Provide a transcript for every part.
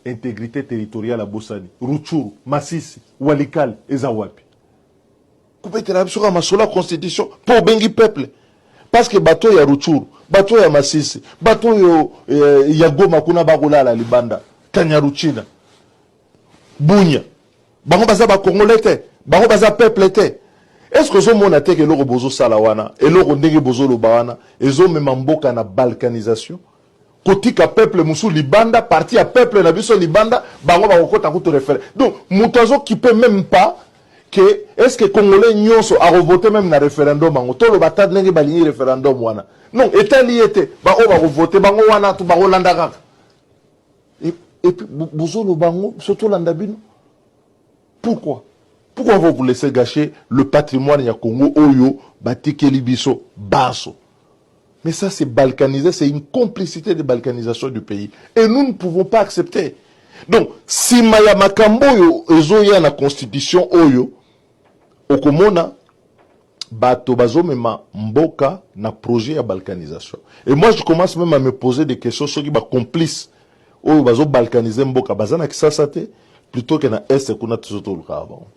intégrité territoriale à Bossani, Rutshuru, Masisi, Walikale, Ezawapi. Kupetela biso ka masola constitution pour bengi peuple. Parce que bateau ya Rutshuru, bateau ya Masisi, bateau ya Goma kuna bakolala libanda, Kanyaruchina, Bunya. Bango baza ba Congolais te, bango baza peuple te. Est-ce que ce monde a été que l'euro bozo salawana, et l'euro ndenge bozo lobawana, et zo memamboka na balkanisation? Kotika peuple musu libanda, parti à peuple na biso libanda, bango ba kokota kuto référé. Donc, moutazo qui peut même pas que est-ce que Congolais nyonso a revoté même na référendum bango to lo batad ndenge balingi référendum wana. Non, etali ete ba o ba revoter bango wana to ba rolanda kaka. Et puis bozo lo bango surtout landabino. Pourquoi? Pourquoi vous laissez gâcher le patrimoine ya Congo oyo batikeli biso baso? Mais ça, c'est balkanisé, c'est une complicité de balkanisation du pays. Et nous ne pouvons pas accepter. Donc, si Maya Makambo yo, ezo ya na constitution oyo, okomona, bato bazo mema mboka na projet ya balkanisation. Et moi, je commence même à me poser des questions sur qui ba complice oyo bazo balkaniser mboka. Bazana kisasate, plutôt que na est kuna tuzoto luka avant.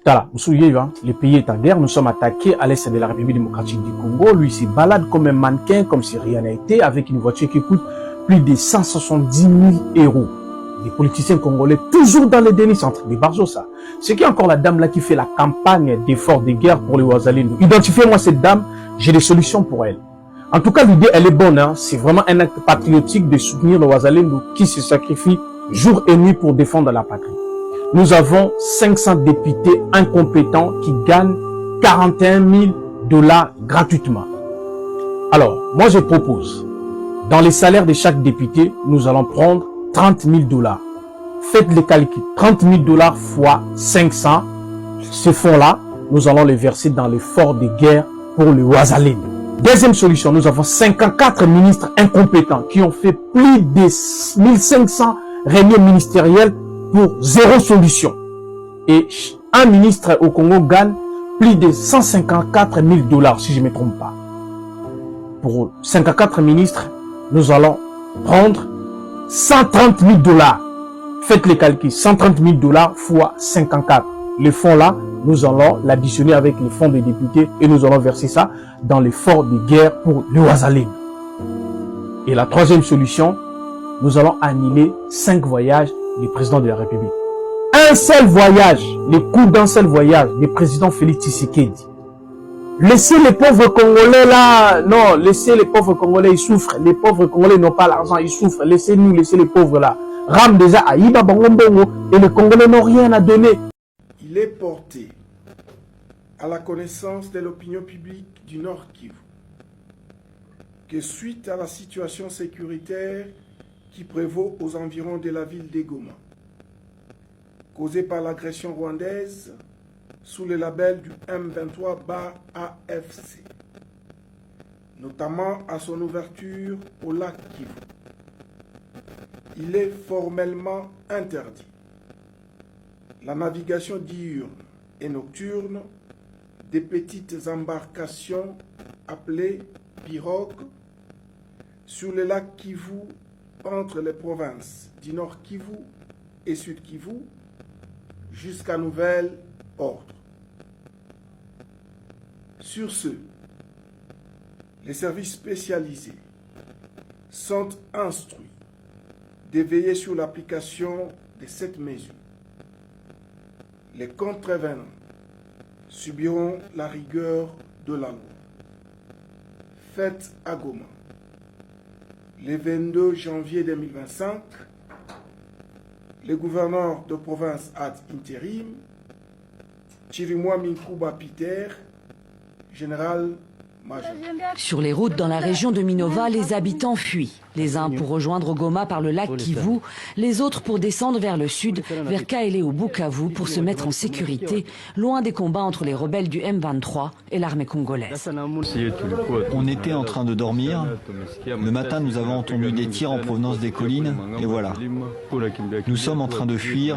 Voilà, vous souvenez, le pays est en guerre, nous sommes attaqués à l'est de la République démocratique du Congo. Lui, il se balade comme un mannequin, comme si rien n'a été, avec une voiture qui coûte plus de 170 000 euros. Les politiciens congolais, toujours dans les dénis, entre des barjots, ça. C'est qui encore la dame là qui fait la campagne d'efforts de guerre pour les Ouazalindou? Identifiez-moi cette dame, j'ai des solutions pour elle. En tout cas, l'idée, elle est bonne, hein. C'est vraiment un acte patriotique de soutenir les Ouazalindou qui se sacrifient jour et nuit pour défendre la patrie. Nous avons 500 députés incompétents qui gagnent 41 000 $ gratuitement. Alors, moi je propose, dans les salaires de chaque député, nous allons prendre 30 000 $. Faites les calculs, 30 000 $ fois 500, ce fonds-là, nous allons les verser dans les forts de guerre pour le Ouazalindou. Deuxième solution, nous avons 54 ministres incompétents qui ont fait plus de 1500 réunions ministérielles pour zéro solution. Et un ministre au Congo gagne plus de 154 000 $, si je ne me trompe pas. Pour 54 ministres, nous allons prendre 130 000 $. Faites les calculs, 130 000 $ fois 54. Les fonds là, nous allons l'additionner avec les fonds des députés et nous allons verser ça dans les forts de guerre pour le Ouazalindou. Et la troisième solution, nous allons annuler 5 voyages du président de la République. Un seul voyage, le coût d'un seul voyage, le président Félix Tshisekedi. Laissez les pauvres Congolais là, non, laissez les pauvres Congolais, ils souffrent. Les pauvres Congolais n'ont pas l'argent, ils souffrent. Laissez-nous, laissez les pauvres là. Ram déjà Aïba Bangombongo et les Congolais n'ont rien à donner. Il est porté à la connaissance de l'opinion publique du Nord Kivu que suite à la situation sécuritaire qui prévaut aux environs de la ville de Goma, causée par l'agression rwandaise sous le label du M23-AFC, notamment à son ouverture au lac Kivu. Il est formellement interdit la navigation diurne et nocturne des petites embarcations appelées pirogues sur le lac Kivu entre les provinces du Nord Kivu et Sud Kivu jusqu'à nouvel ordre. Sur ce, les services spécialisés sont instruits de veiller sur l'application de cette mesure. Les contrevenants subiront la rigueur de la loi. Faites à Goma, le 22 janvier 2025, le gouverneur de province ad intérim, Chirimwa Minkuba Peter, général major. Sur les routes dans la région de Minova, les habitants fuient. Les uns pour rejoindre Goma par le lac Kivu, les autres pour descendre vers le sud, vers Kaélé ou Bukavu pour se mettre en sécurité, loin des combats entre les rebelles du M23 et l'armée congolaise. On était en train de dormir. Le matin, nous avons entendu des tirs en provenance des collines, et voilà. Nous sommes en train de fuir,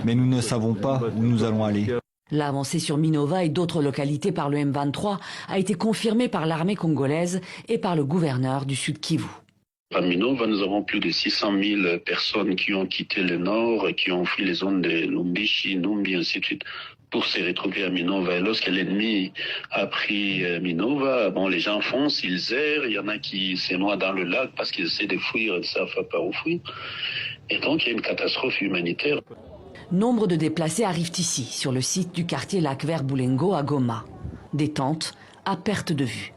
mais nous ne savons pas où nous allons aller. L'avancée sur Minova et d'autres localités par le M23 a été confirmée par l'armée congolaise et par le gouverneur du Sud Kivu. À Minova, nous avons plus de 600 000 personnes qui ont quitté le nord, qui ont fui les zones de Lumbishi, Numbi, ainsi de suite, pour se retrouver à Minova. Et lorsque l'ennemi a pris Minova, bon, les gens foncent, ils errent, il y en a qui se noient dans le lac parce qu'ils essaient de fuir, ils ne savent pas où fuir. Et donc, il y a une catastrophe humanitaire. Nombre de déplacés arrivent ici, sur le site du quartier Lac Vert Boulengo à Goma. Des tentes à perte de vue.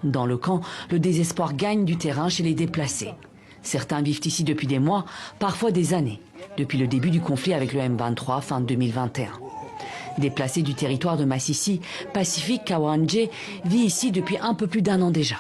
Dans le camp, le désespoir gagne du terrain chez les déplacés. Certains vivent ici depuis des mois, parfois des années, depuis le début du conflit avec le M23 fin 2021. Déplacé du territoire de Massissi, Pacifique Kawanje vit ici depuis un peu plus d'1 an déjà.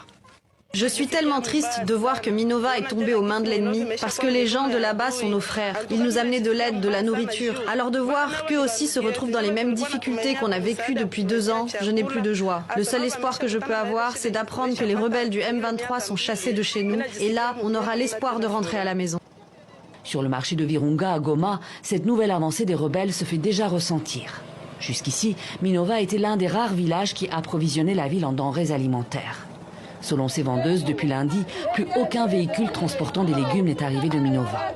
Je suis tellement triste de voir que Minova est tombée aux mains de l'ennemi parce que les gens de là-bas sont nos frères. Ils nous amenaient de l'aide, de la nourriture. Alors de voir qu'eux aussi se retrouvent dans les mêmes difficultés qu'on a vécues depuis 2 ans, je n'ai plus de joie. Le seul espoir que je peux avoir, c'est d'apprendre que les rebelles du M23 sont chassés de chez nous. Et là, on aura l'espoir de rentrer à la maison. Sur le marché de Virunga à Goma, cette nouvelle avancée des rebelles se fait déjà ressentir. Jusqu'ici, Minova était l'un des rares villages qui approvisionnait la ville en denrées alimentaires. Selon ces vendeuses, depuis lundi, plus aucun véhicule transportant des légumes n'est arrivé de Minova.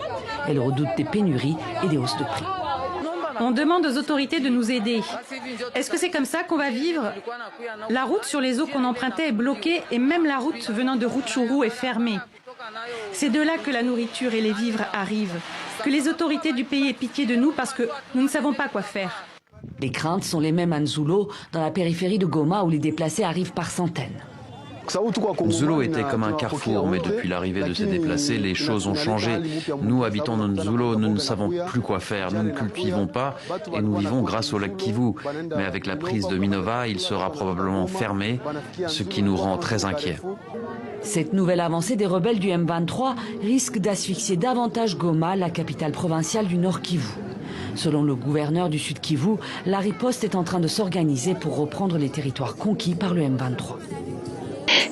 Elles redoutent des pénuries et des hausses de prix. On demande aux autorités de nous aider. Est-ce que c'est comme ça qu'on va vivre? La route sur les eaux qu'on empruntait est bloquée et même la route venant de Rutshuru est fermée. C'est de là que la nourriture et les vivres arrivent. Que les autorités du pays aient pitié de nous parce que nous ne savons pas quoi faire. Les craintes sont les mêmes à Nzulo, dans la périphérie de Goma où les déplacés arrivent par centaines. Nzulo était comme un carrefour, mais depuis l'arrivée de ces déplacés, les choses ont changé. Nous, habitants de Nzulo, nous ne savons plus quoi faire. Nous ne cultivons pas et nous vivons grâce au lac Kivu. Mais avec la prise de Minova, il sera probablement fermé, ce qui nous rend très inquiets. Cette nouvelle avancée des rebelles du M23 risque d'asphyxier davantage Goma, la capitale provinciale du Nord Kivu. Selon le gouverneur du Sud Kivu, la riposte est en train de s'organiser pour reprendre les territoires conquis par le M23.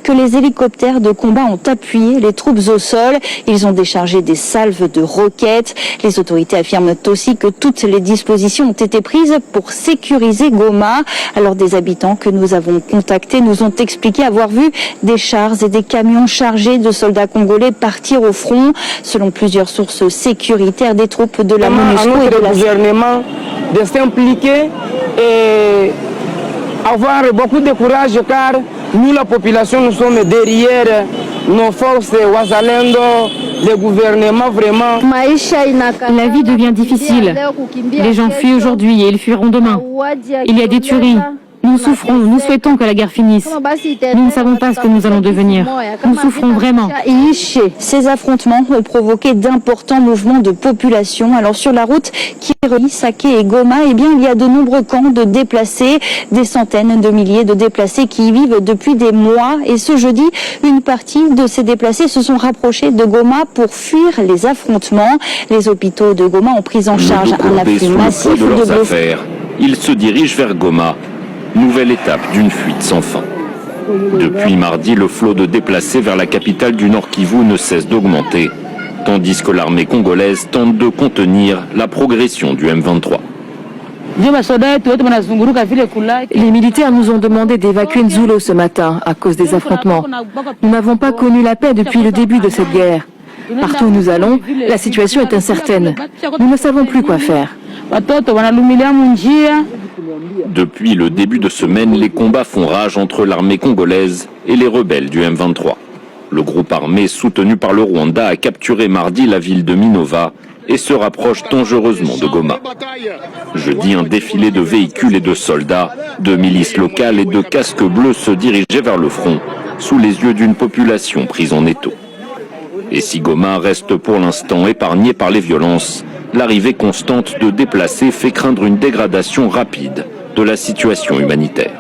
Que les hélicoptères de combat ont appuyé les troupes au sol. Ils ont déchargé des salves de roquettes. Les autorités affirment aussi que toutes les dispositions ont été prises pour sécuriser Goma. Alors des habitants que nous avons contactés nous ont expliqué avoir vu des chars et des camions chargés de soldats congolais partir au front. Selon plusieurs sources sécuritaires des troupes de la MONUSCO et de la gouvernement de s'impliquer et avoir beaucoup de courage car nous, la population, nous sommes derrière nos forces Wazalendo, le gouvernement vraiment. La vie devient difficile. Les gens fuient aujourd'hui et ils fuiront demain. Il y a des tueries. Nous souffrons, nous souhaitons que la guerre finisse. Nous ne savons pas ce que nous allons devenir. Nous souffrons vraiment. Ces affrontements ont provoqué d'importants mouvements de population. Alors sur la route qui relie Saké et Goma, eh bien, il y a de nombreux camps de déplacés, des centaines de milliers de déplacés qui y vivent depuis des mois. Et ce jeudi, une partie de ces déplacés se sont rapprochés de Goma pour fuir les affrontements. Les hôpitaux de Goma ont pris en charge un afflux massif de blessés. Ils se dirigent vers Goma. Nouvelle étape d'une fuite sans fin. Depuis mardi, le flot de déplacés vers la capitale du Nord Kivu ne cesse d'augmenter, tandis que l'armée congolaise tente de contenir la progression du M23. Les militaires nous ont demandé d'évacuer Nzulo ce matin à cause des affrontements. Nous n'avons pas connu la paix depuis le début de cette guerre. Partout où nous allons, la situation est incertaine. Nous ne savons plus quoi faire. Depuis le début de semaine, les combats font rage entre l'armée congolaise et les rebelles du M23. Le groupe armé soutenu par le Rwanda a capturé mardi la ville de Minova et se rapproche dangereusement de Goma. Jeudi, un défilé de véhicules et de soldats, de milices locales et de casques bleus se dirigeait vers le front, sous les yeux d'une population prise en étau. Et si Goma reste pour l'instant épargné par les violences, l'arrivée constante de déplacés fait craindre une dégradation rapide de la situation humanitaire.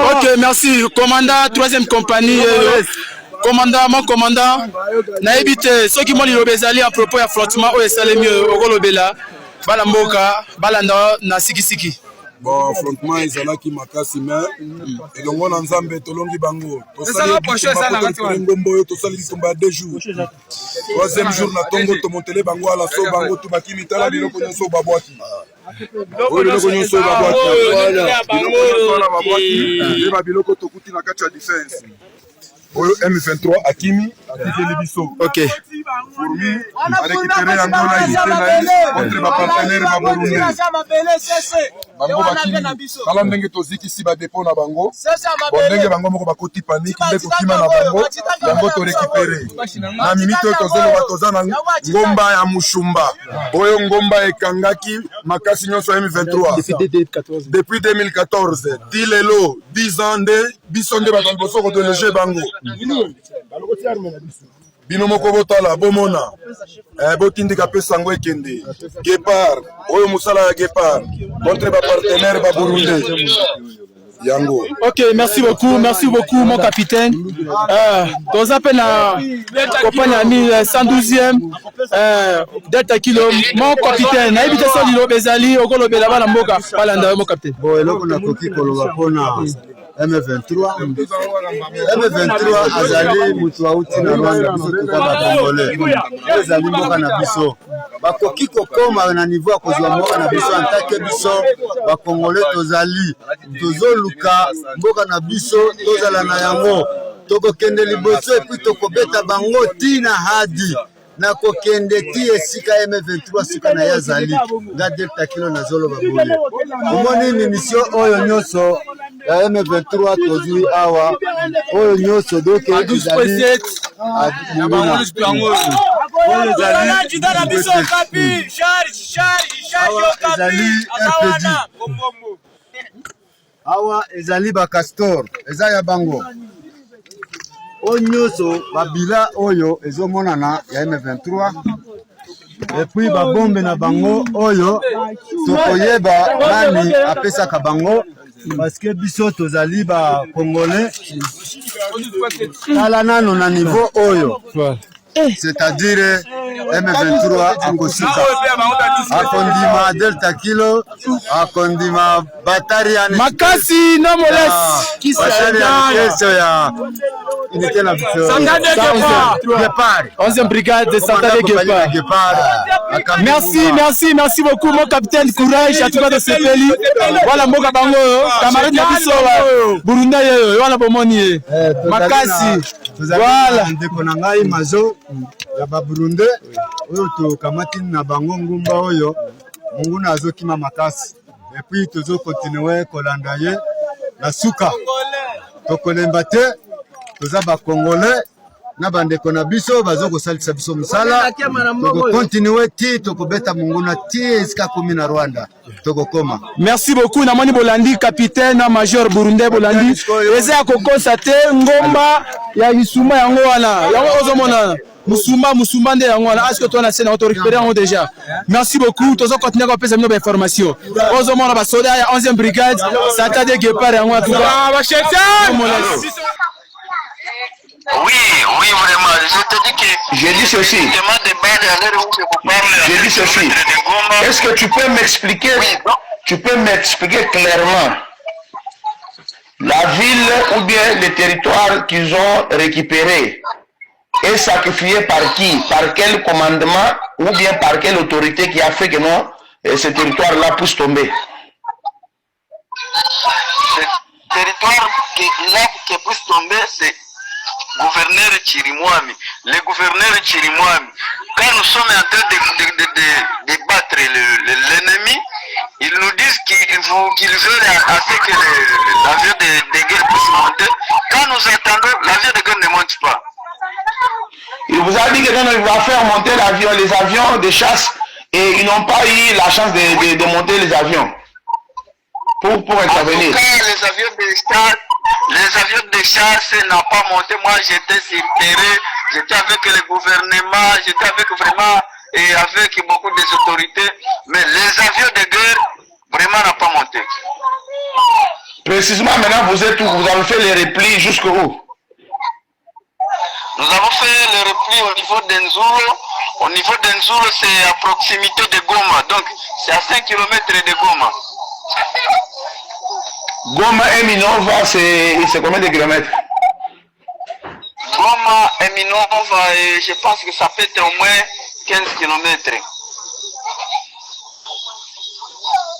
Ok, merci. Commandant, 3e compagnie. Commandant, mon commandant. Naïbite, ceux qui m'ont dit à propos de l'affrontement au Salemi au Golobela. bala mboka balanda na sikisiki. Bon, affrontement ezalaki makasi mais elongo na nzambe tolongi bango tosali ngombo oyo tosali litomba 2 jours. Troisième jour na tongo tomontele bango ala so bango tubaki mitala biloko nyonso babwaki. Biloko nyonso babwaki. Biloko biloko tokuti na kati ya defense. Oyo M23 Akimi atikeli biso. OK. Fourmi a récupéré yango na unité na ye contre ba partenaire ba Burundi. Bango bakimi tala ndenge tozikisi ba dépôt na bango. Bon ndenge bango moko bakoti panique nde tokima na bango yango to récupérer. Na minute oyo tozoloba toza na ngomba ya mushumba. Oyo ngomba ekangaki makasi nyonso ya M23. Depuis 2014. Dilelo 10 ans de biso nde bato liboso kotoléger bango. Bino moko botala bomona botindika pe sango ekende Gepard oyo musala ya Gepard contre ba partenaire ba Burundi yango. OK, merci beaucoup mon capitaine. Dans appel na compagnie 112e Delta Kilo mon capitaine na ibita so lilo bezali okolobela bala mboka balanda mon capitaine. Bon eloko na koki koloba pona M23 azali mutu auti na Rwanda biso toka bakongole ezali mboka na biso bakoki kokoma na niveau ya kozwa mboka na biso antake biso bakongole tozali tozoluka mboka na biso tozala na yango tokokende liboso epuis tokobeta bango tina hadi na kokende ti esika M23 suka na yazali nga Delta Kilo na zolo babole omoni mission oyo nyonso ya M23 tozui awa oyo nyonso doke ezali awa ezali bakastor eza ya bango oyo nyonso babila oyo ezomonana ya M23 epuis babombe na bango oyo tokoyeba nani apesaka bango parce que biso tozali ba congolais tala nano na niveau oyo c'est-à-dire M23 akosika akondima Delta Kilo akondima Batarian makasi no molesi question ya unité la Gepard 11e brigade Santade Gepard. Merci beaucoup mon capitaine, courage à tout cas de ce pays. Voilà mboka bango camarade na biso Burundi yo wana bomoni makasi voilà ndeko na ngai mazo ya ba Burundi oyo to kamati na bango ngumba oyo mungu na azokima makasi et puis tozo continuer kolanda ye na suka tokolemba te toza ba congolais na bandeko na biso bazo kosalisa biso musala toko continuer ti tokobeta mungu na ti esika komi na Rwanda tokokoma. Merci beaucoup na moni Bolandi capitaine na major Burundi Bolandi eza kokosa te ngomba ya Isuma yango wana yango ozomona musumba nde yango wana est-ce que toi na scène auto récupérer en déjà. Merci beaucoup tozo continuer ko pesa mino ba information ozomona ba soda ya 11e brigade Santade Gepard yango tout ba Oui, vraiment. Je te dis que... J'ai dit ceci. J'ai dit ceci. Est-ce que tu peux m'expliquer? Tu peux m'expliquer clairement la ville ou bien les territoires qu'ils ont récupérés est sacrifié par qui? Par quel commandement ou bien par quelle autorité qui a fait que non, ce territoire-là puisse tomber? Ce territoire qui puisse tomber, c'est gouverneur Chirimwami. Le gouverneur Chirimwami, quand nous sommes en train de battre l'ennemi, ils nous disent qu'ils veulent assez que l'avion de guerre puisse monter. Quand nous attendons, l'avion de guerre ne monte pas. Il vous a dit que quand il va faire monter l'avion, les avions de chasse, et ils n'ont pas eu la chance de monter les avions pour intervenir. En tout cas, les avions de chasse n'ont pas monté. Moi, j'étais sur le terrain, j'étais avec le gouvernement, j'étais avec vraiment et avec beaucoup des autorités, mais les avions de guerre vraiment n'ont pas monté. Précisément, maintenant, vous êtes où? Vous avez fait les replis jusqu'où? Nous avons fait le repli au niveau d'Enzuro Au niveau d'Enzoulo, c'est à proximité de Goma. Donc, c'est à 5 km de Goma. Goma et Minova, c'est combien de kilomètres? Goma et Minova, je pense que ça peut être au moins 15 km.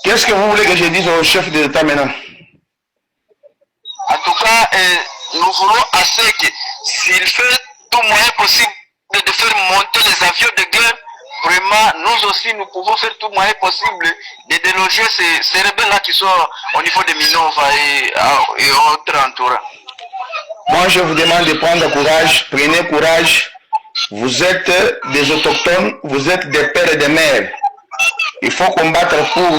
Qu'est-ce que vous voulez que je dise au chef de l'État maintenant? En tout cas, nous voulons assez que s'il fait tout moyen possible de faire monter les avions de guerre, vraiment, nous aussi, nous pouvons faire tout moyen possible de déloger ces rebelles-là qui sont au niveau de Minova et autres entourants. Moi, je vous demande de prendre courage, prenez courage. Vous êtes des autochtones, vous êtes des pères et des mères. Il faut combattre pour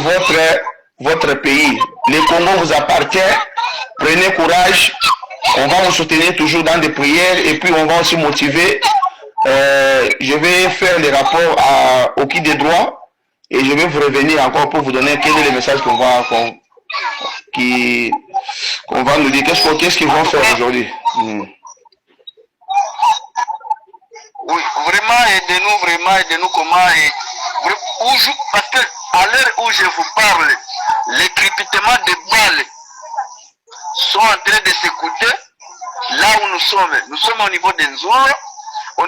votre pays. Le Congo vous appartient. Prenez courage. On va vous soutenir toujours dans des prières et puis on va aussi motiver. Je vais faire des rapports au qui des droits et je vais vous revenir encore pour vous donner quel est le message qu'on va nous dire. Qu'est-ce qu'ils vont faire aujourd'hui? Oui, vraiment aidez-nous comment parce que à l'heure où je vous parle, les crépitements de balles sont en train de s'écouter là où nous sommes. Nous sommes au niveau d'Enzoulo. Au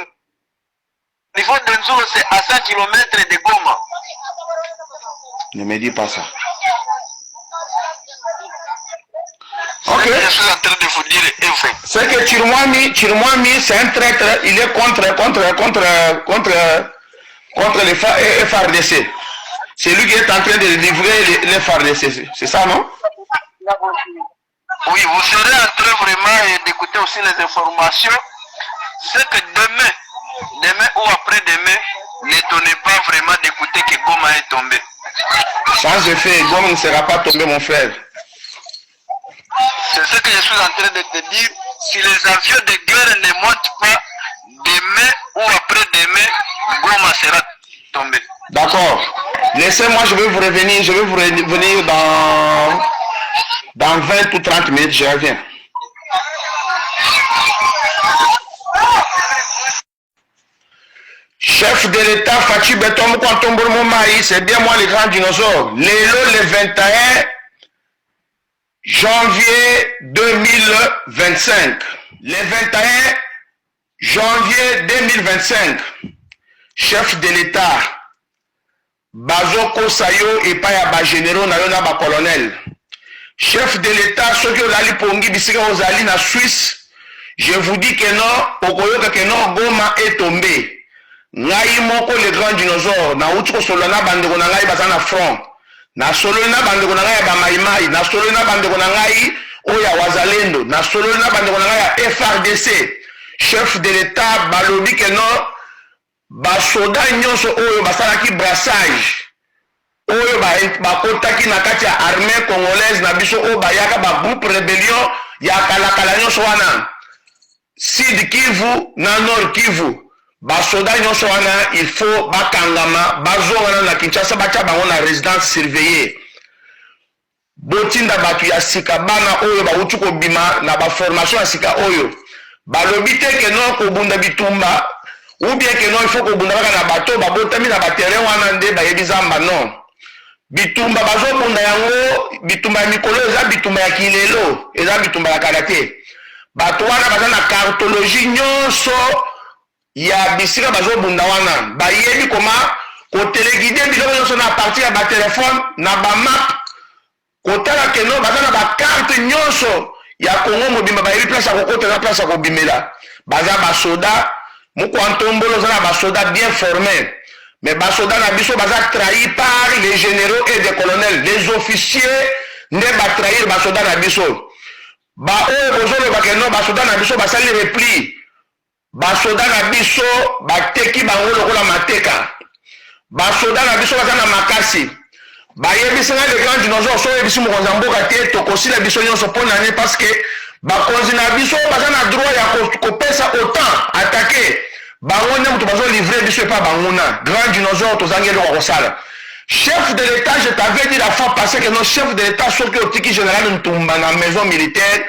niveau d'Enzoulo, c'est à 5 km de Goma. Ne me dis pas ça. Ok. Je suis en train de vous dire vrai. C'est que Chirmouami, c'est un traître, il est contre les FARDC. C'est lui qui est en train de livrer les FARDC. C'est ça, non? Oui, vous serez en train vraiment d'écouter aussi les informations. C'est que demain ou après-demain, n'étonnez pas vraiment d'écouter que Goma est tombé. Sans effet, Goma ne sera pas tombé, mon frère. C'est ce que je suis en train de te dire. Si les avions de guerre ne montent pas, demain ou après-demain, Goma sera tombé. D'accord. Laissez-moi, je vais vous revenir dans 20 ou 30 minutes, je reviens. Chef de l'État, Fachi Betom Kwantombourmo Maï, c'est bien moi le grand dinosaure. Le 21 janvier 2025. Le 21 janvier 2025. Chef de l'État, Bazoko Sayo et Paya généraux na ba colonel. Chef de l'État, ceux qui ont allé pongi bisika aux alliés na Suisse, je vous dis que non, Okoyoka que non, Goma est tombé. Ngai moko le grand dinosaure, na utuko solona bandeko na ngai bazana front. Na solona bandeko na ngai ba maimai, na solona bandeko na ngai oya wazalendo, na solona bandeko na ngai FRDC. Chef de l'État, balobi que non, basoda nyonso oyo basalaki brassage. Oyo bakotaki na kati ya armée congolaise na biso oyo bayaka ba groupe rébellion ya kalakala nyonso wana. Sud Kivu na Nord Kivu. Basoda nyonso wana il faut bakangama bazongana na Kinshasa bacha bango na résidence surveillée. Botinda batu ya sika bana oyo bauti kobima na ba formation ya sika oyo. Balobi te ke non kobunda bitumba ou bien que non il faut kobunda baka na bato babotami na ba terrain wana nde bayebi zamba non. Bitumba bazobunda yango bitumba ya mikolo eza bitumba ya kilelo eza bitumba ya karate. Bato wana baza na cartologie nyonso ya bisika bazobunda wana bayebi koma kotelegide biloko nyonso na partir ya batelefone na bamap kotala keno baza na bakarte nyonso ya Congo mobimba bayebi place ya kokota na place ya kobimela baza basoda moko antombolo oza na basoda bien formés. Mais basoda na biso baza trahi par les généraux et des colonels, les officiers ne ba trahir basoda na biso. Ba oyo bozoloba ke no basoda na biso basali repli. Basoda na biso bateki bango lokola mateka. Basoda na biso baza na makasi. Bayebisi nga le grand dinosaure so yebisi mokonzi ya mboka te tokosila biso nyonso mpo na nini parce que bakonzi na biso baza na droit ya kopesa autant attaquer. Bango ne mutu bazo livrer biso pas banguna grand dinosaure tozangeli kwa kosala. Chef de l'État, je t'avais dit la fois passée que nos chefs de l'État soki otiki général Ntumba na maison militaire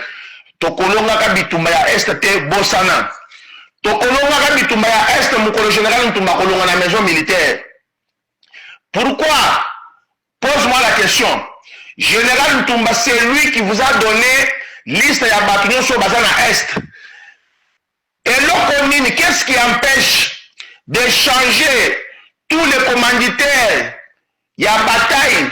tokolonga ka bitumba ya est te bosana. tokolongaka bitumba ya Est, mokolo général Ntumba kolonga na maison militaire. Pourquoi? Pose-moi la question. Général Ntumba, c'est lui qui vous a donné liste ya bâtiment sur Bazana Est. Et l'autre, qu'est-ce qui empêche de changer tous les commanditaires? Il y a bataille.